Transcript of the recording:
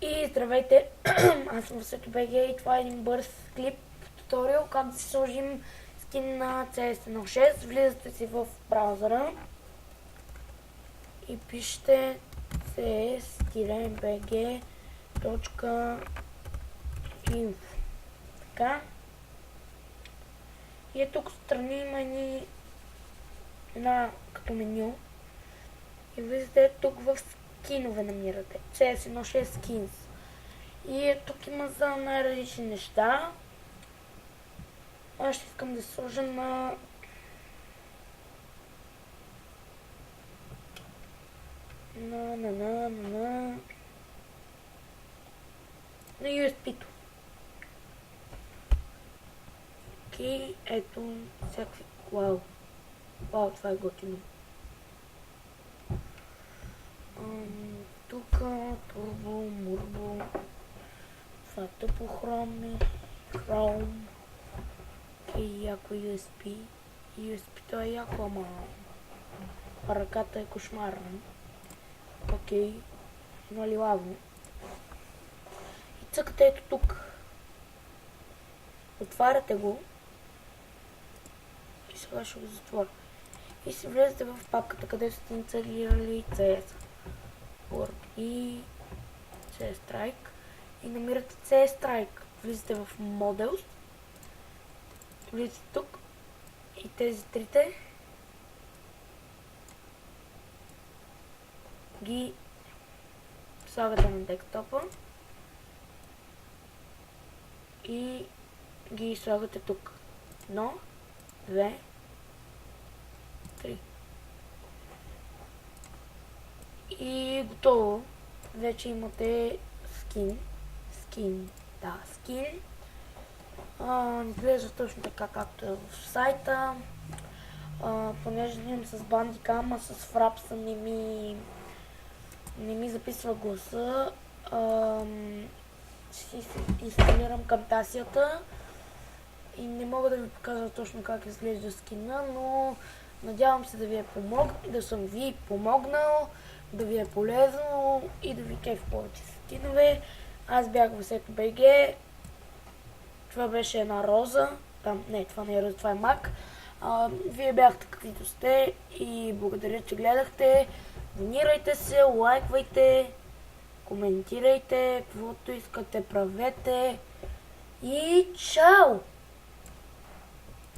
И здравейте, аз съм СТБГ и това е един бърз клип туториал как да си сложим скин на CS16. Влизате си в браузъра и пишете cs-bg.info. Така. И е тук страни има една като меню. И влизате тук в скинове намирате. CS16 Skins. И тук има за най-различни неща. Аз ще искам да сложа на USB-то. Окей, ето всякакви. Вау, това е готино. Тук турбо, мурбо. Това е тъпо хром. Окей, яко USB. USB-то е яко, ама ръката е кошмарна. Окей, нали лавно. И цъкате ето тук. Отваряте го. И сега ще го затворя. И си влезете в папката, където сте инсталирали CS. Word и CS Strike. И намирате CS Strike. Влизате в Models. Влизате тук. И тези трите ги слагате на десктопа. И ги слагате тук. 1, 2, 3. И готово. Вече имате скин. Скин. Изглежда точно така, както е в сайта. Понеже имам с Bandicam, а с Fraps не ми записва гласа. Ще инсталирам Camtasia и не мога да ви покажа точно как изглежда скина, но надявам се да ви е да съм ви помогнал, да ви е полезно и да ви кеф повече скинове. Аз бях в СТБГ. Това беше една роза. Това не е роза, това е мак. Вие бяхте каквито сте и благодаря, че гледахте. Абонирайте се, лайквайте, коментирайте, каквото искате правете и чао!